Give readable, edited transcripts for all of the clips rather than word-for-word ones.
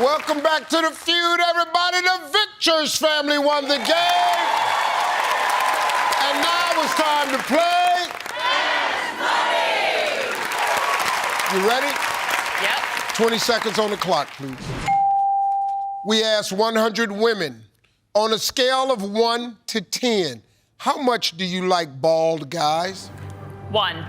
Welcome back to the Feud, everybody. The Victors family won the game. And now it's time to play. You ready? Yep. 20 seconds on the clock, please. We asked 100 women, on a scale of 1 to 10, how much do you like bald guys? 1.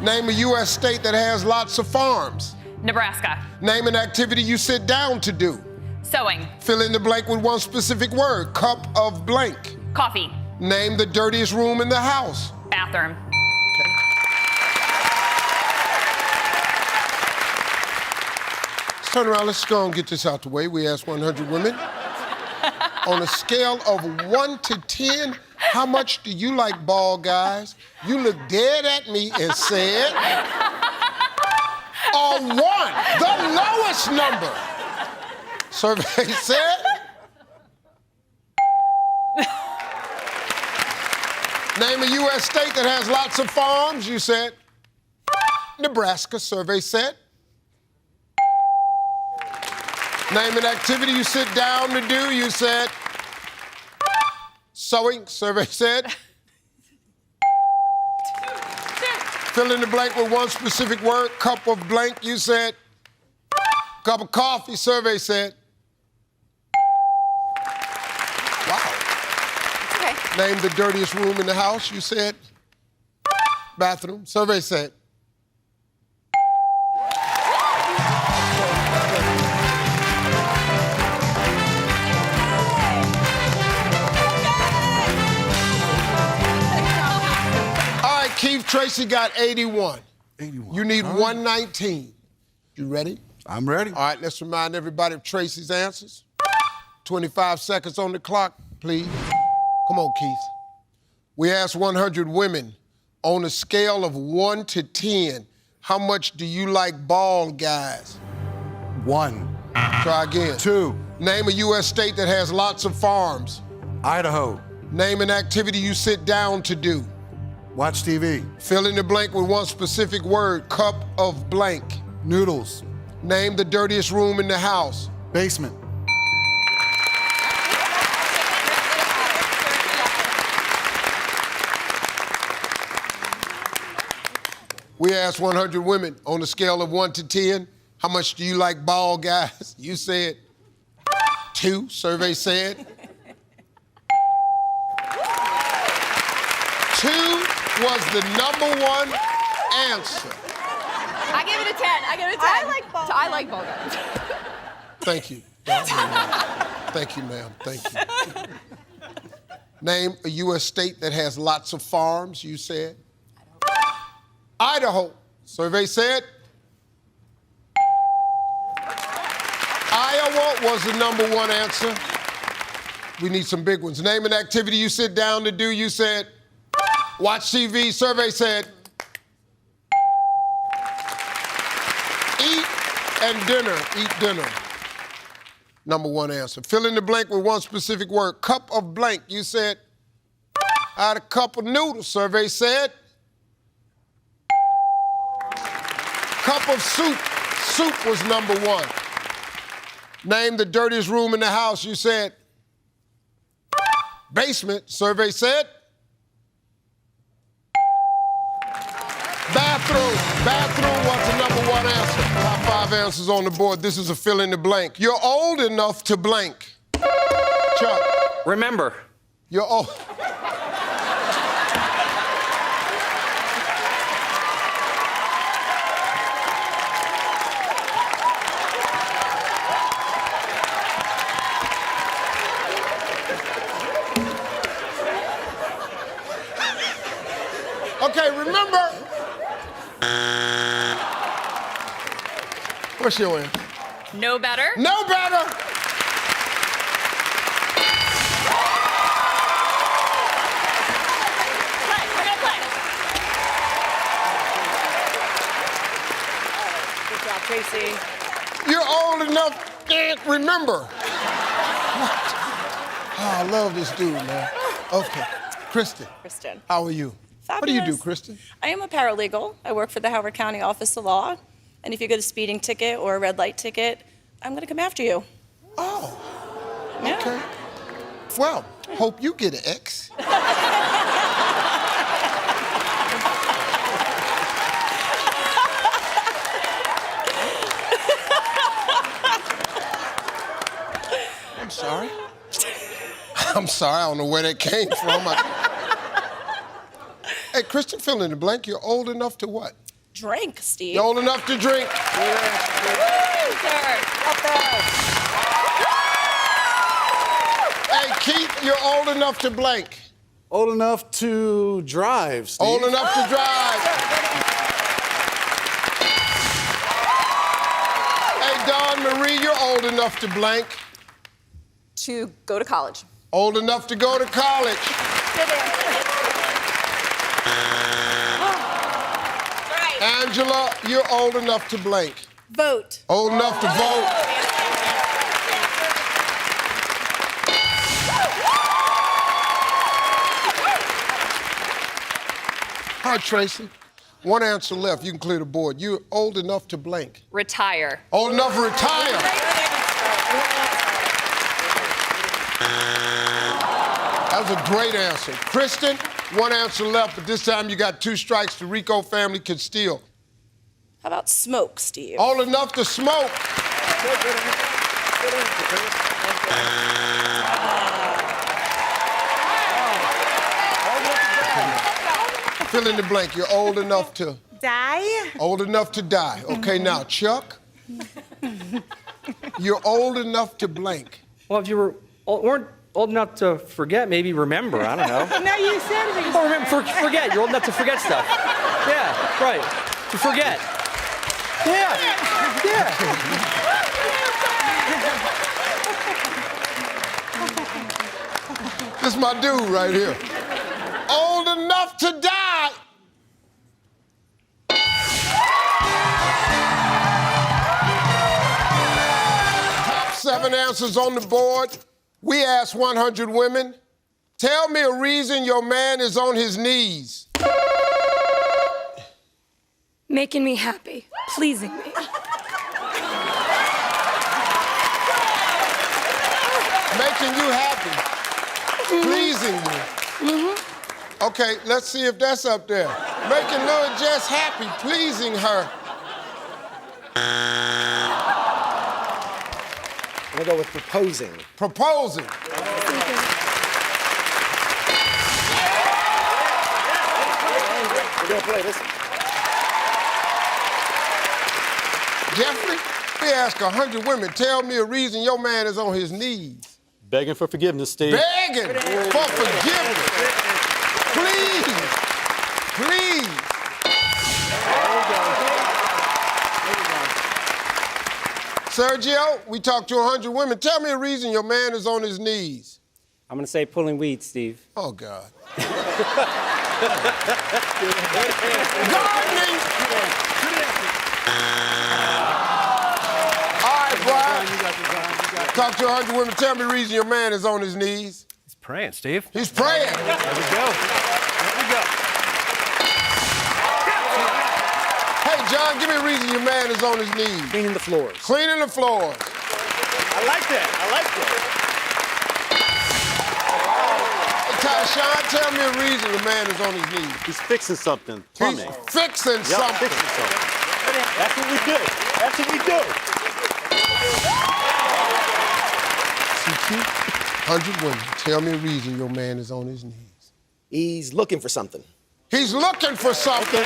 Name a U.S. state that has lots of farms. Nebraska. Name an activity you sit down to do. Sewing. Fill in the blank with one specific word. Cup of blank. Coffee. Name the dirtiest room in the house. Bathroom. Let's turn around. Let's go and get this out the way. We asked 100 women. On a scale of 1 to 10, how much do you like bald guys? You look dead at me and said... A 1, the lowest number. Survey said. Name a U.S. state that has lots of farms. You said Nebraska. Survey said. Name an activity you sit down to do. You said sewing. Survey said. Fill in the blank with one specific word. Cup of blank, you said. Cup of coffee, survey said. Wow. Okay. Name the dirtiest room in the house, you said. Bathroom, survey said. Keith Tracy got 81. 81. You need 119. You ready? I'm ready. All right, let's remind everybody of Tracy's answers. 25 seconds on the clock, please. Come on, Keith. We asked 100 women, on a scale of 1 to 10, how much do you like bald guys? 1. Try again. 2. Name a U.S. state that has lots of farms. Idaho. Name an activity you sit down to do. Watch TV. Fill in the blank with one specific word. Cup of blank. Noodles. Name the dirtiest room in the house. Basement. We asked 100 women, on a scale of 1 to 10, how much do you like bald guys? You said 2, survey said. 2 was the #1 answer. I give it a 10. I give it a 10. I like ball guys. Thank you. Thank you, ma'am. Thank you. Name a U.S. state that has lots of farms, you said. Idaho. Survey said. Iowa was the #1 answer. We need some big ones. Name an activity you sit down to do, you said. Watch TV, survey said. Eat and dinner, eat dinner. #1 answer. Fill in the blank with one specific word. Cup of blank, you said. I had a cup of noodles, survey said. Cup of soup, soup was #1. Name the dirtiest room in the house, you said. Basement, survey said. Bathroom was the #1 answer. Top 5 answers on the board. This is a fill in the blank. You're old enough to blank. Chuck. Remember. You're old. Okay, remember. What's your answer? No better. No better. Play. We're gonna play. Good job, Tracy. You're old enough, can't remember. What? Oh, I love this dude, man. Okay. Kristen. Kristen. How are you? Fabulous. What do you do, Kristen? I am a paralegal. I work for the Howard County Office of Law. And if you get a speeding ticket or a red light ticket, I'm gonna come after you. Oh, Yeah. okay. Well, hope you get an X. I'm sorry. I'm sorry, I don't know where that came from. Hey, Kristen, fill in the blank. You're old enough to what? Drink, Steve. You're old enough to drink. Hey, Keith, you're old enough to blank. Old enough to drive, Steve. Old enough to drive. Hey, Dawn Marie, you're old enough to blank. To go to college. Old enough to go to college. Angela, you're old enough to blank. Vote. Old enough to vote. All right, Tracy. One answer left. You can clear the board. You're old enough to blank. Retire. Old enough to retire. That was a great answer. Kristen, one answer left, but this time you got 2 strikes. The Rico family could steal. How about smoke, Steve? Old enough to smoke. Fill in the blank. You're old enough to... Die? Old enough to die. Okay, now, Chuck, you're old enough to blank. Well, if you weren't old enough to forget, maybe remember. I don't know. No, you said it. Or remember, forget. You're old enough to forget stuff. Yeah, right. To forget. Yeah. This is my dude right here. Old enough to die. Top 7 answers on the board. We asked 100 women. Tell me a reason your man is on his knees. Making me happy, pleasing me. Making you happy. Pleasing you. Okay, let's see if that's up there. Making Lil Jess happy, pleasing her. I'm gonna go with proposing. Proposing. We're gonna play this. Jeffrey, we ask 100 women, tell me a reason your man is on his knees. Begging for forgiveness, Steve. Begging for forgiveness. Please. Sergio, we talked to 100 women. Tell me a reason your man is on his knees. I'm gonna say pulling weed, Steve. Oh, God. Gardening. All right, Brian. Talk to 100 women. Tell me a reason your man is on his knees. He's praying, Steve. He's praying. There we go. There we go. Hey, John, give me a reason your man is on his knees. Cleaning the floors. Cleaning the floors. I like that. Hey, Tyshawn, tell me a reason the man is on his knees. He's fixing something. He's Plumbing. fixing Yep, something. fixing something. That's what we do. That's what we do. 100 women, tell me a reason your man is on his knees. He's looking for something. He's looking for something.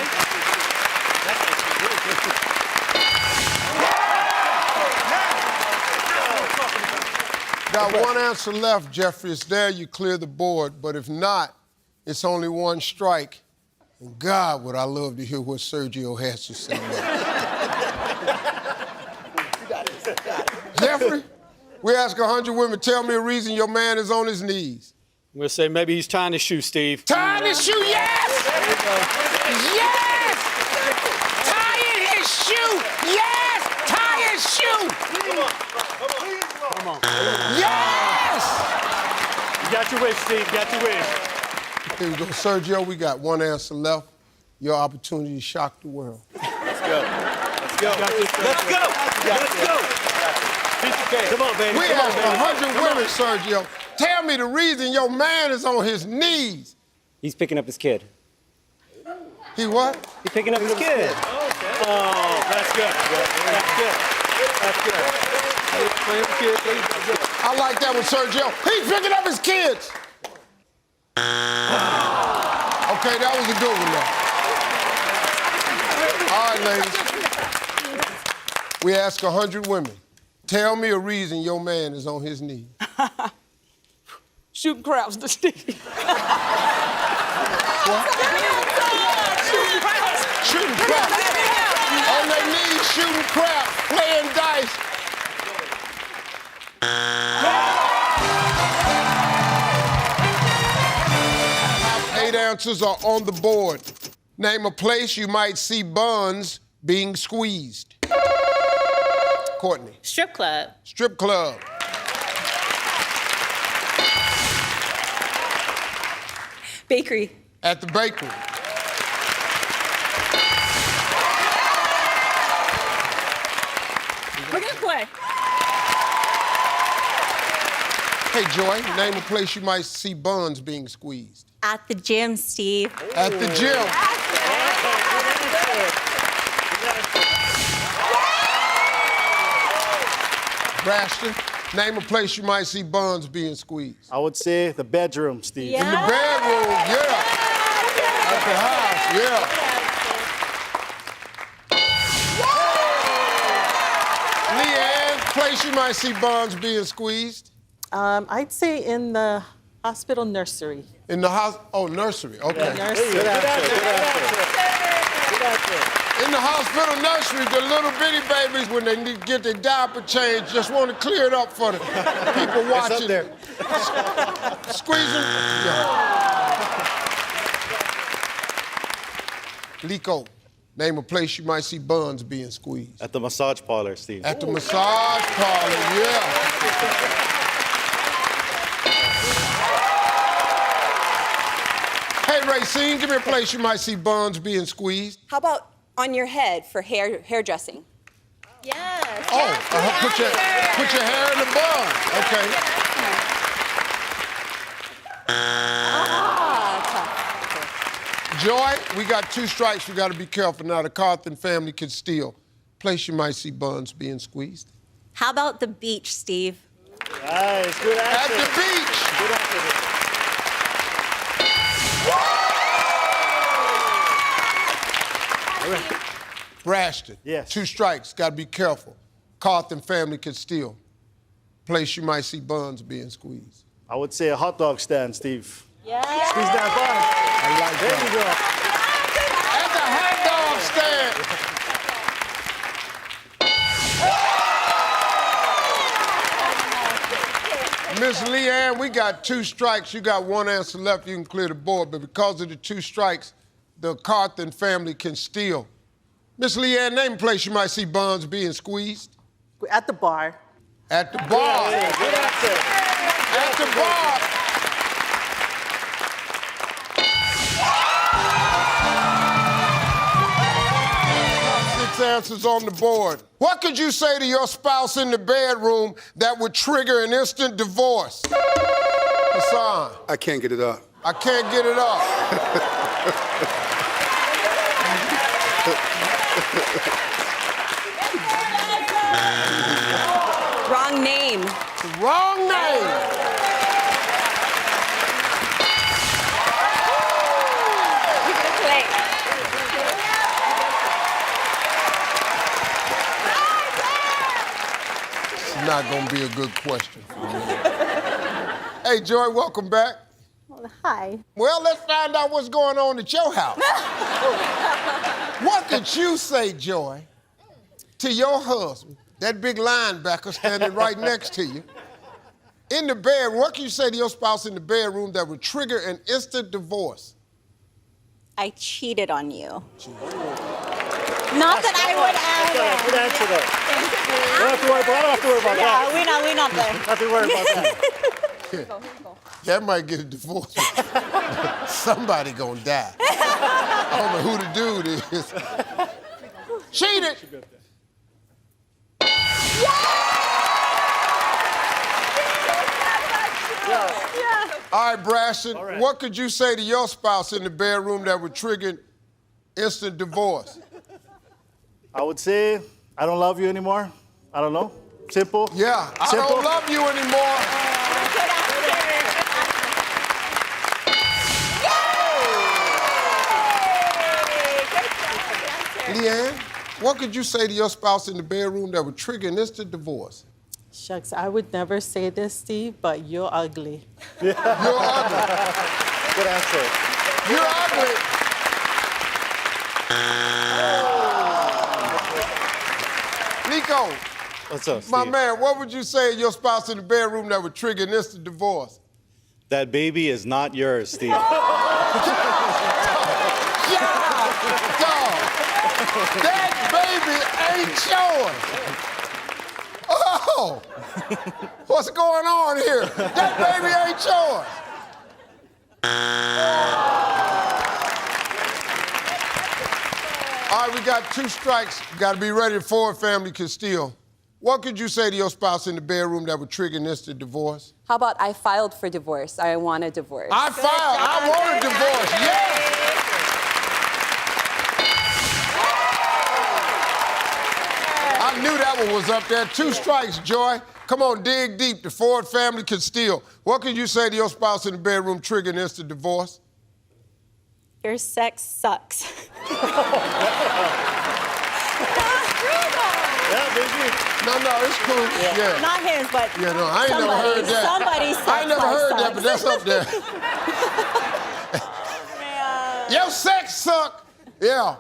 Got one answer left, Jeffrey. It's there, you clear the board. But if not, it's only 1 strike. And God, would I love to hear what Sergio has to say next. Jeffrey, we ask 100 women, tell me a reason your man is on his knees. I'm gonna say maybe he's tying his shoe, Steve. Tying his shoe, yes! Yes! Tying his shoe, yes! Tie his shoe! Come on. Yes! You got your wish, Steve. Got your wish. Here we go, Sergio, we got 1 answer left. Your opportunity to shock the world. Let's go. Let's go. Let's go. Let's go. Piece of cake. Come on, baby. We Come on, asked baby. 100 women, Sergio. Tell me the reason your man is on his knees. He's picking up his kid. He what? He's picking up his kid. Oh, that's good. That's good. That's good. Play with the kid, please. That's good. I like that one, Sergio. He's picking up his kids. Okay, that was a good one, though. All right, ladies. We ask 100 women. Tell me a reason your man is on his knees. Shooting craps to Steve. Shooting crap. On their knees, shooting crap, playing dice. Top 8 answers are on the board. Name a place you might see buns being squeezed. Courtney. Strip club. Strip club. Bakery. At the bakery. We're gonna play. Hey, Joy, name a place you might see buns being squeezed. At the gym, Steve. At the gym. Brashton, name a place you might see buns being squeezed. I would say the bedroom, Steve. In the bedroom, yeah. At the house, yeah. Leanne, place you might see buns being squeezed. I'd say in the hospital nursery. In the house, oh, nursery, okay. Nursery. In the hospital nursery, the little bitty babies, when they need to get their diaper changed, just want to clear it up for the people watching. It's up there. Squeeze them. Yeah. Lico, name a place you might see buns being squeezed. At the massage parlor, Steve. At the massage parlor, yeah. Hey, Racine, give me a place you might see buns being squeezed. How about on your head for hairdressing? Yes. Oh, put your hair in the bun. Okay. Joy, we got 2 strikes. We got to be careful now. The Carthen family can steal. Place you might see buns being squeezed. How about the beach, Steve? Nice, good answer. At the beach. Good answer. Brashton. Yes. 2 strikes. Got to be careful. Carthen family can steal. Place you might see buns being squeezed. I would say a hot dog stand, Steve. Yes. Squeeze that I like bun. There you go. At the hot dog stand. Miss Leanne, we got 2 strikes. You got 1 answer left. You can clear the board, but because of the 2 strikes, the Carthen family can steal. Miss Leanne, name a place you might see buns being squeezed. At the bar. At the bar. Good answer. At the bar. Six answers on the board. What could you say to your spouse in the bedroom that would trigger an instant divorce? Hassan. I can't get it up. I can't get it up. Wrong name. Wrong name. It's not gonna be a good question for me. Hey, Joy, welcome back. Hi. Well, let's find out what's going on at your house. What could you say, Joy, to your husband, that big linebacker standing right next to you, in the bedroom? What can you say to your spouse in the bedroom that would trigger an instant divorce? I cheated on you. Not that I would ever. Good answer, though. I don't have to worry about that. Yeah, we not there. Don't have to worry about that. That might get a divorce. Somebody gonna die. I don't know who the dude is. Cheated. right, Braston. right. What could you say to your spouse in the bedroom that would trigger instant divorce? I would say, I don't love you anymore. I don't know. Simple. Yeah, I Simple. don't love you anymore. Leanne, what could you say to your spouse in the bedroom that would trigger an instant divorce? Shucks, I would never say this, Steve, but you're ugly. You're ugly. Good answer. You're ugly. Nico, What's up, Steve? my man, what would you say to your spouse in the bedroom that would trigger an instant divorce? That baby is not yours, Steve. Dog, that baby ain't yours. Oh, what's going on here? That baby ain't yours. All right, we got 2 strikes. You got to be ready. The Ford family can steal. What could you say to your spouse in the bedroom that would trigger an instant divorce? How about I filed for divorce? I want a divorce. I want a divorce. Yeah. I knew that one was up there. 2 strikes, Joy. Come on, dig deep. The Ford family can steal. What could you say to your spouse in the bedroom trigger an instant divorce? Your sex sucks. Yeah, baby. No, it's cool. Yeah. Not his, but Yeah, no, I ain't never somebody- heard that. somebody's I ain't never sex heard that, sucks. but that's up there. Your sex suck. Yeah.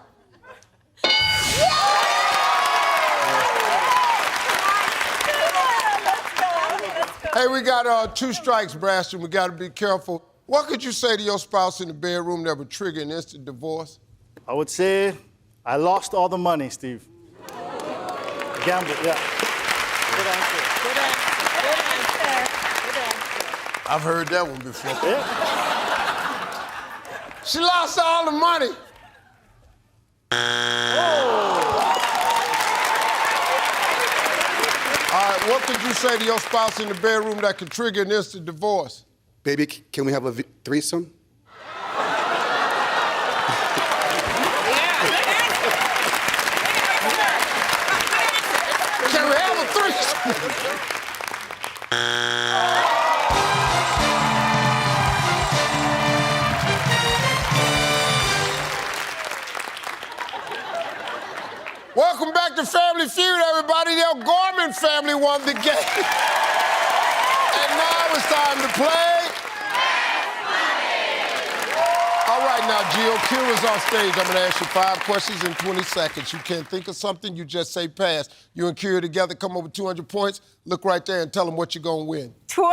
Hey, we got 2 strikes, Braston. We got to be careful. What could you say to your spouse in the bedroom that would trigger an instant divorce? I would say, I lost all the money, Steve. Gamble, yeah. Good answer. I've heard that one before. Yeah. She lost all the money. All right, what could you say to your spouse in the bedroom that could trigger an instant divorce? Baby, can we have a threesome? Can we have a threesome? Welcome back to Family Feud, everybody. The O'Gorman family won the game. And now it's time to play. All right, now, Gio, Kira's on stage. I'm gonna ask you 5 questions in 20 seconds. You can't think of something, you just say pass. You and Kira together come up with 200 points. Look right there and tell them what you're gonna win. $20,000!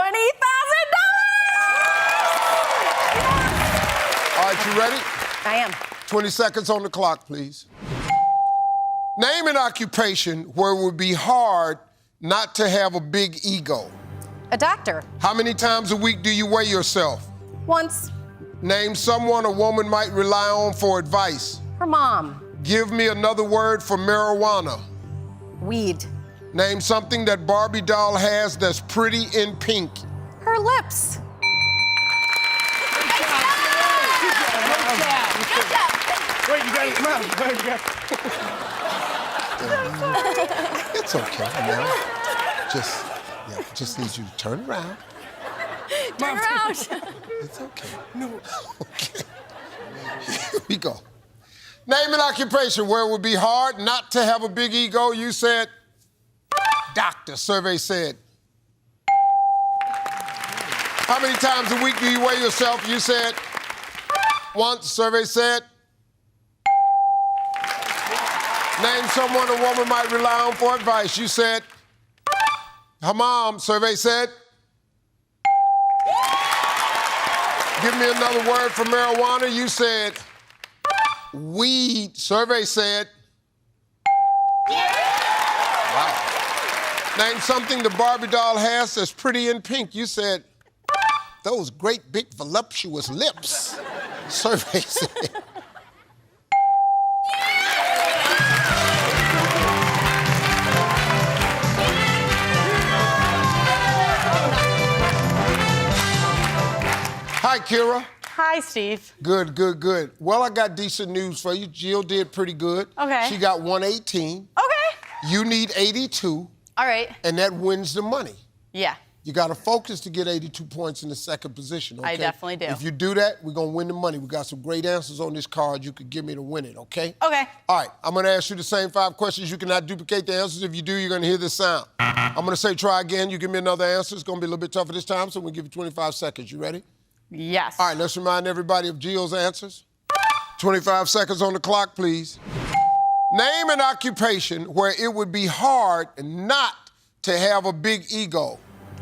All right, you ready? I am. 20 seconds on the clock, please. Name an occupation where it would be hard not to have a big ego. A doctor. How many times a week do you weigh yourself? Once. Name someone a woman might rely on for advice. Her mom. Give me another word for marijuana. Weed. Name something that Barbie doll has that's pretty in pink. Her lips. Wait, you got it. Come on. Wait, you got it. It's okay, man. Just need you to turn around. Turn around. It's okay. No. Okay. Here we go. Name an occupation where it would be hard not to have a big ego. You said doctor. Survey said. How many times a week do you weigh yourself? You said once. Survey said. Name someone a woman might rely on for advice. You said her mom. Survey said. Give me another word for marijuana. You said weed. Survey said. Wow. Name something the Barbie doll has that's pretty in pink. You said those great big voluptuous lips. Survey said. Kira. Hi, Steve. Good, good, good. Well, I got decent news for you. Jill did pretty good. Okay. She got 118. Okay. You need 82. All right. And that wins the money. Yeah. You got to focus to get 82 points in the second position, okay? I definitely do. If you do that, we're going to win the money. We got some great answers on this card you could give me to win it, okay? Okay. All right, I'm going to ask you the same 5 questions. You cannot duplicate the answers. If you do, you're going to hear this sound. I'm going to say try again. You give me another answer. It's going to be a little bit tougher this time, so we'll give you 25 seconds. You ready? Yes. All right, let's remind everybody of Jill's answers. 25 seconds on the clock, please. Name an occupation where it would be hard not to have a big ego.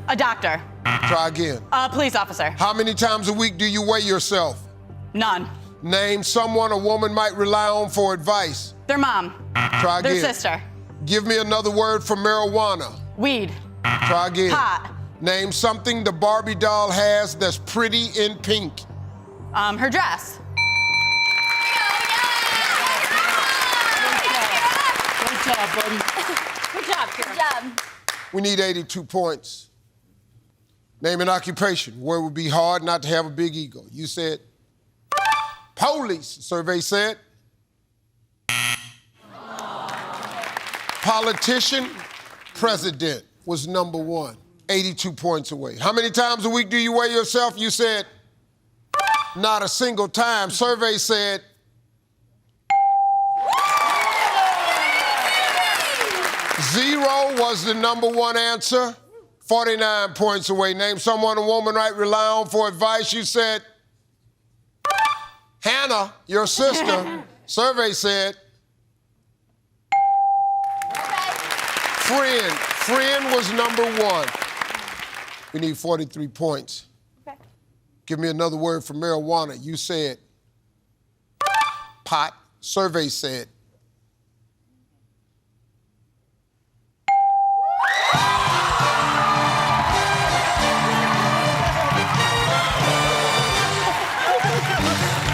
A doctor. Try again. A police officer. How many times a week do you weigh yourself? None. Name someone a woman might rely on for advice. Their mom. Try again. Their sister. Give me another word for marijuana. Weed. Try again. Pot. Name something the Barbie doll has that's pretty in pink. Her dress. Good job, buddy. Good job, Kira. Good job. We need 82 points. Name an occupation where it would be hard not to have a big ego. You said police. Survey said politician, president was number 1. 82 points away. How many times a week do you weigh yourself? You said not a single time. Survey said zero was the number 1 answer. 49 points away. Name someone a woman might rely on for advice. You said Hannah, your sister. Survey said friend. Friend was number 1. We need 43 points. Okay. Give me another word for marijuana. You said pot. Survey said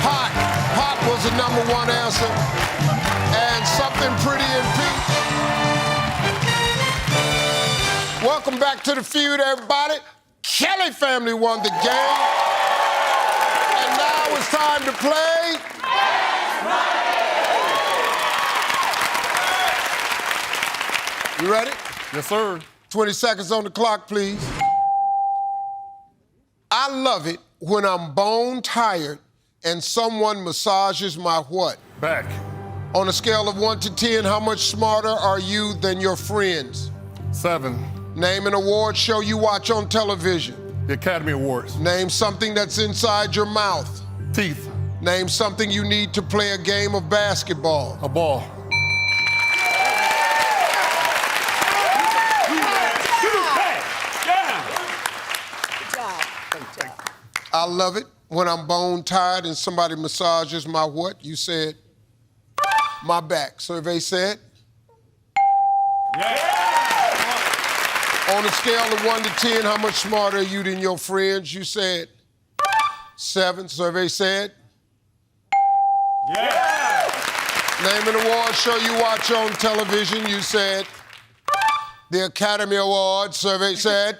pot was the number 1 answer. And something pretty in pink. Welcome back to the Feud, everybody. Kelly family won the game. And now it's time to play. You ready? Yes, sir. 20 seconds on the clock, please. I love it when I'm bone tired and someone massages my what? Back. On a scale of 1 to 10, how much smarter are you than your friends? 7. Name an award show you watch on television. The Academy Awards. Name something that's inside your mouth. Teeth. Name something you need to play a game of basketball. A ball. I love it when I'm bone tired and somebody massages my what? You said my back. Survey said on a scale of 1 to 10, how much smarter are you than your friends? You said 7. Survey said name an award show you watch on television. You said the Academy Awards. Survey said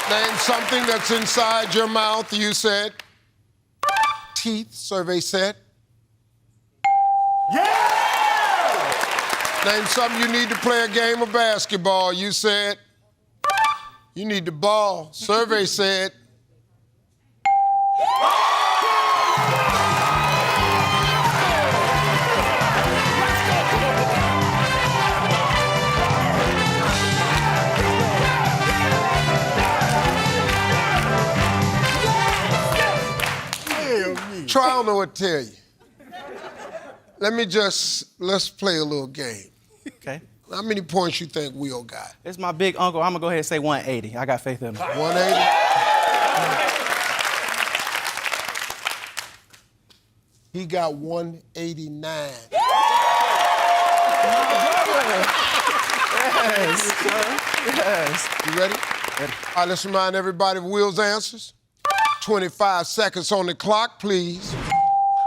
name something that's inside your mouth. You said teeth. Survey said name something you need to play a game of basketball. You said you need the ball. Survey said Try, I don't know what to tell you. Let's play a little game. Okay. How many points you think Will got? It's my big uncle. I'm gonna go ahead and say 180. I got faith in him. 180? He got 189. Yes. You ready? All right, let's remind everybody of Will's answers. 25 seconds on the clock, please.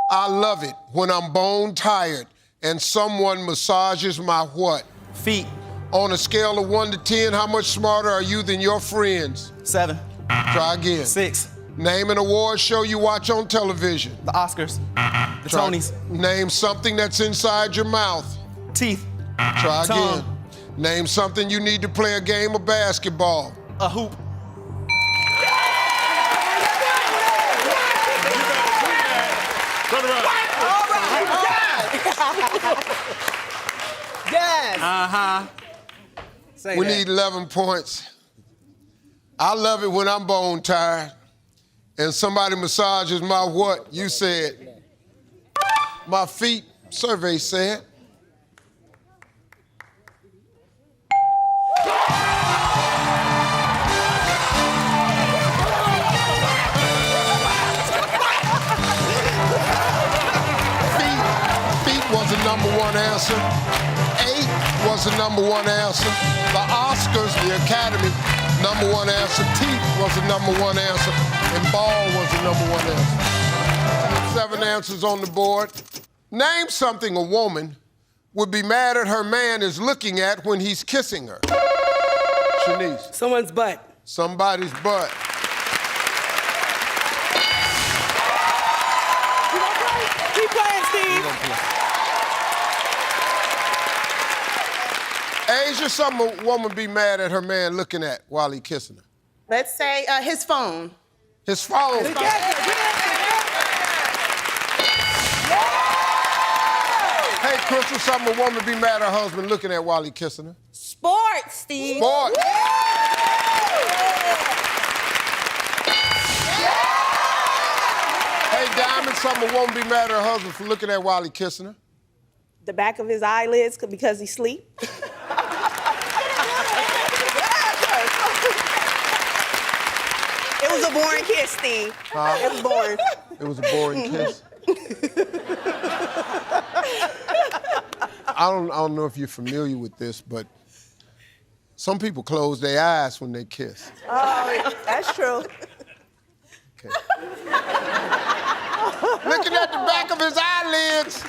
I love it when I'm bone tired and someone massages my what? Feet. On a scale of 1 to 10, how much smarter are you than your friends? 7. Try again. 6. Name an award show you watch on television. The Oscars. The Try- Tonys. Name something that's inside your mouth. Teeth. Try Tongue. again. Name something you need to play a game of basketball. A hoop. Turn around. Yes. Uh-huh. We need 11 points. I love it when I'm bone tired and somebody massages my what? You said. My feet, survey said. Feet was the number one answer. 8 was the number one answer. The Oscars, the Academy, number one answer. Teeth was the number one answer. And ball was the number one answer. 7 answers on the board. Name something a woman would be mad at her man is looking at when he's kissing her. Shanice. Someone's butt. Somebody's butt. Keep playing, Steve. Asia, something a woman be mad at her man looking at while he kissing her. Let's say his phone. His phone. Hey, Crystal, something a woman be mad at her husband looking at while he kissing her. Sports, Steve. Sports. Hey, Diamond, something a woman be mad at her husband for looking at while he kissing her. The back of his eyelids because he sleep. It was a boring kiss, Steve. It was boring. It was a boring kiss. I don't know if you're familiar with this, but some people close their eyes when they kiss. Oh, that's true. Okay. Looking at the back of his eyelids.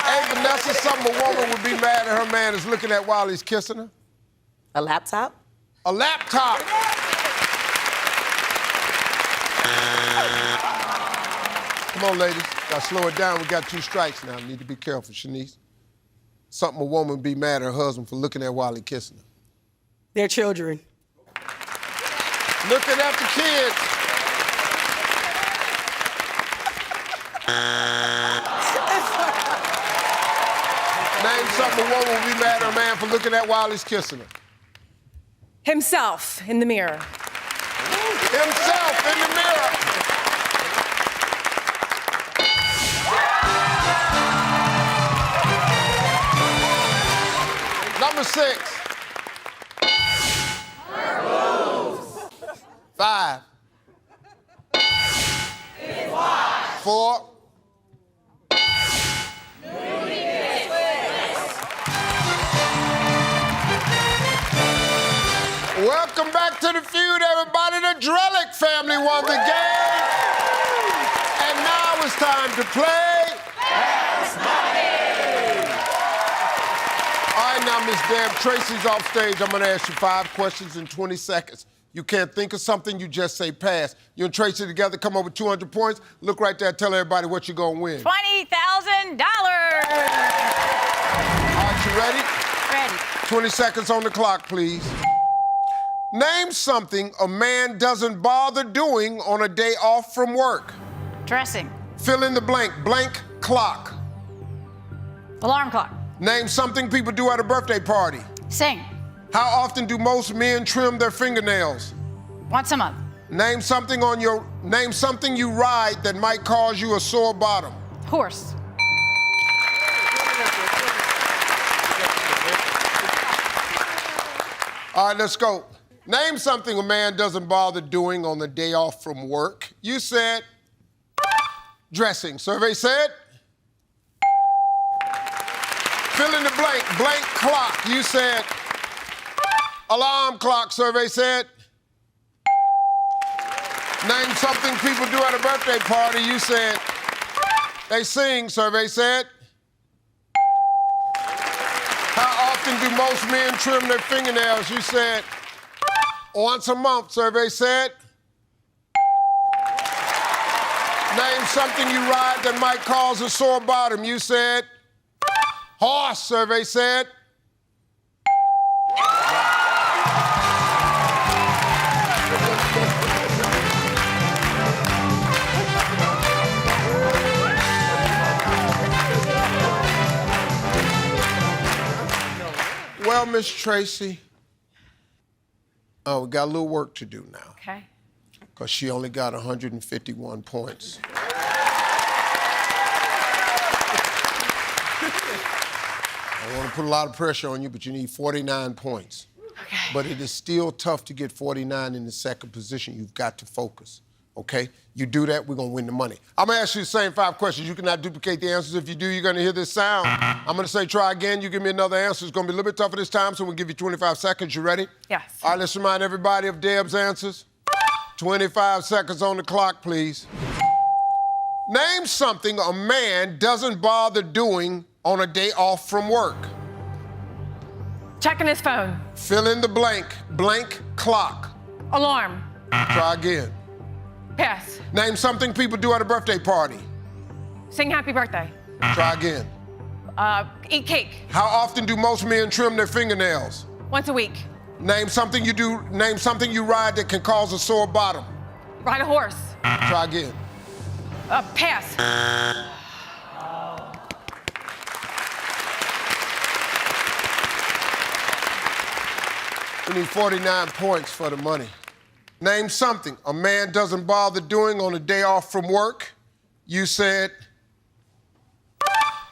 Hey, Vanessa, something a woman would be mad at her man is looking at while he's kissing her. A laptop? A laptop. Come on, ladies. Gotta slow it down. We got 2 strikes now. Need to be careful, Shanice. Something a woman would be mad at her husband for looking at while he kissing her. Their children. Looking at the kids. Name something a woman would be mad at her man for looking at while he's kissing her. Himself in the mirror. Himself in the mirror. Number 6. 5. 4. Welcome back to the feud, everybody. The Drellick family won the game. And now it's time to play. All right, now, Miss Deb, Tracy's off stage. I'm going to ask you 5 questions in 20 seconds. You can't think of something, you just say pass. You and Tracy together come up with 200 points. Look right there, tell everybody what you're going to win. $20,000. All right, you ready? Ready. 20 seconds on the clock, please. Name something a man doesn't bother doing on a day off from work. Dressing. Fill in the blank. Blank clock. Alarm clock. Name something people do at a birthday party. Sing. How often do most men trim their fingernails? Once a month. Name something you ride that might cause you a sore bottom. Horse. All right, let's go. Name something a man doesn't bother doing on the day off from work. You said dressing. Survey said fill in the blank. Blank clock. You said alarm clock. Survey said name something people do at a birthday party. You said they sing. Survey said how often often do most men trim their fingernails? You said once a month, survey said. Name something you ride that might cause a sore bottom. You said horse, survey said. Well, Miss Tracy, we got a little work to do now. Okay. Because she only got 151 points. I don't want to put a lot of pressure on you, but you need 49 points. Okay. But it is still tough to get 49 in the second position. You've got to focus, okay? You do that, we're going to win the money. I'm going to ask you the same 5 questions. You cannot duplicate the answers. If you do, you're going to hear this sound. I'm going to say try again. You give me another answer. It's going to be a little bit tougher this time, so we'll give you 25 seconds. You ready? Yes. All right, let's remind everybody of Deb's answers. 25 seconds on the clock, please. Name something a man doesn't bother doing on a day off from work. Checking his phone. Fill in the blank. Blank clock. Alarm. Try again. Pass. Name something people do at a birthday party. Sing happy birthday. Try again. Eat cake. How often do most men trim their fingernails? Once a week. Name something you do. Name something you ride that can cause a sore bottom. Ride a horse. Try again. Pass. We need 49 points for the money. Name something a man doesn't bother doing on a day off from work. You said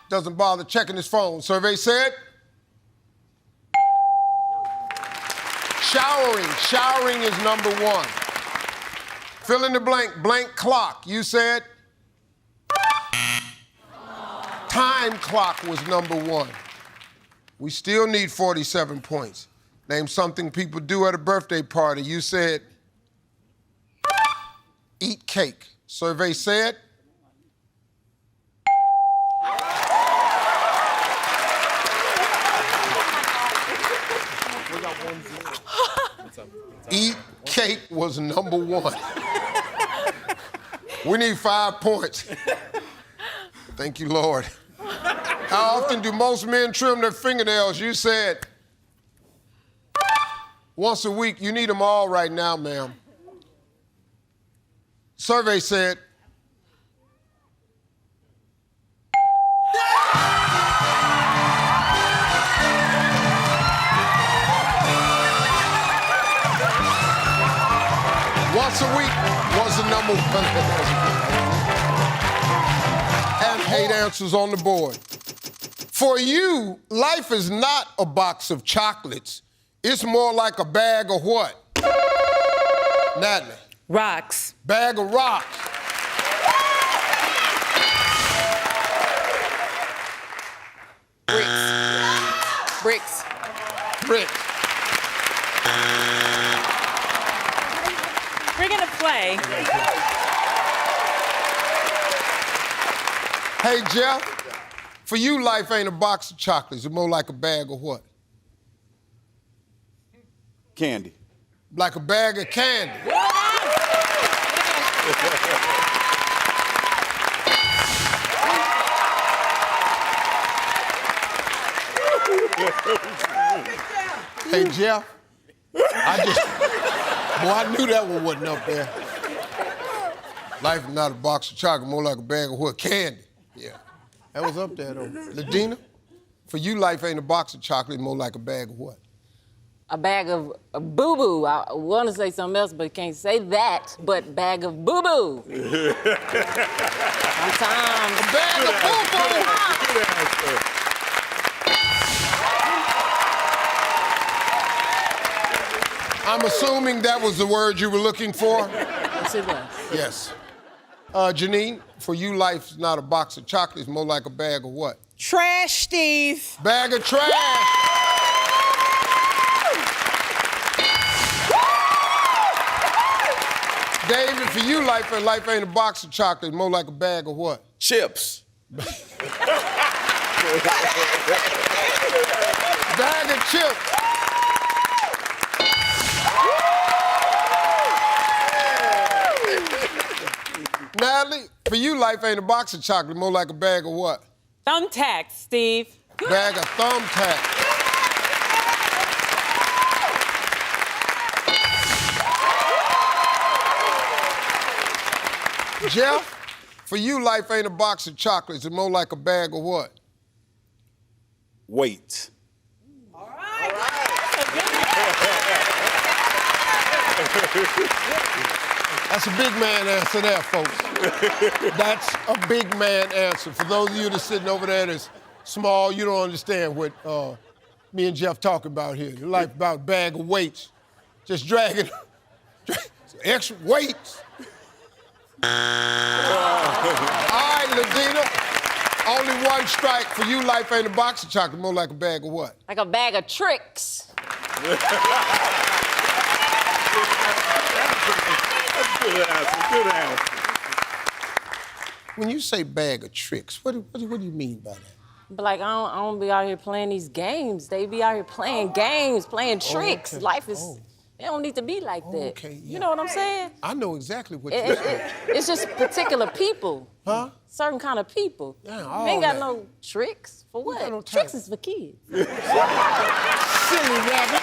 doesn't bother checking his phone. Survey said showering. Showering is number 1. Fill in the blank. Blank clock. You said time clock was number 1. We still need 47 points. Name something people do at a birthday party. You said eat cake. Survey said eat cake was number 1. We need 5 points. Thank you, Lord. How often do most men trim their fingernails? You said once a week. You need them all right now, ma'am. Survey said once a week was the number 1. And 8 answers on the board. For you, life is not a box of chocolates. It's more like a bag of what? Natalie. Rocks. Bag of rocks. Bricks. Bricks. We're going to play. Hey, Jeff, for you, life ain't a box of chocolates. It's more like a bag of what? Candy. Like a bag of candy. Hey, Jeff, I knew that one wasn't up there. Life is not a box of chocolate, more like a bag of what? Candy. Yeah, that was up there, though. Ladina, for you, life ain't a box of chocolate, more like a bag of what? A bag of boo-boo. I want to say something else, but can't say that. But bag of boo-boo. Sometimes. A bag of boo-boo. I'm assuming that was the word you were looking for? Yes, it was. Yes. Janine, for you, life's not a box of chocolates, more like a bag of what? Trash, Steve. Bag of trash. David, for you, life ain't a box of chocolates, more like a bag of what? Chips. Bag of chips. Natalie, for you, life ain't a box of chocolate, more like a bag of what? Thumbtacks, Steve. Bag of thumbtacks. Jeff, for you, life ain't a box of chocolates, it's more like a bag of what? Wait. That's a big man answer there, folks. That's a big man answer. For those of you that's sitting over there that's small, you don't understand what me and Jeff talking about here. Your life about a bag of weights. Just dragging extra weights. All right, Ladina. Only one strike. For you, life ain't a box of chocolate, more like a bag of what? Like a bag of tricks. Good answer, good answer. When you say bag of tricks, what do you mean by that? But like, I don't be out here playing these games. They be out here playing games, playing tricks. okay. Life is, it don't need to be like that. Okay, yeah. You know what I'm saying? I know exactly what you're saying. It's just particular people. Huh? Certain kind of people. Yeah, You all ain't got that. no tricks. For what? got no Tricks time. is for kids. Silly rabbit.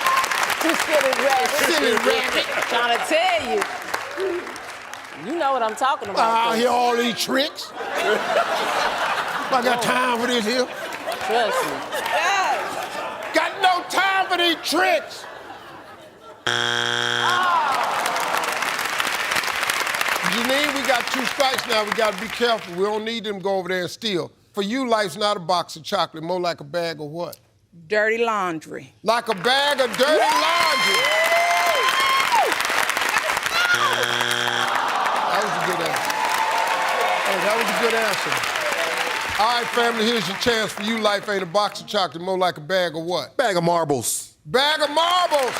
You silly rabbit. Silly rabbit. Trying to tell you. You know what I'm talking about. I hear all these tricks. I got time for this here. Trust me. Got no time for these tricks. Janine, we got 2 strikes now. We got to be careful. We don't need them to go over there and steal. For you, life's not a box of chocolate, more like a bag of what? Dirty laundry. Like a bag of dirty laundry. That was a good answer. That was a good answer. All right, family, here's your chance. For you, life ain't a box of chocolate, more like a bag of what? Bag of marbles. Bag of marbles.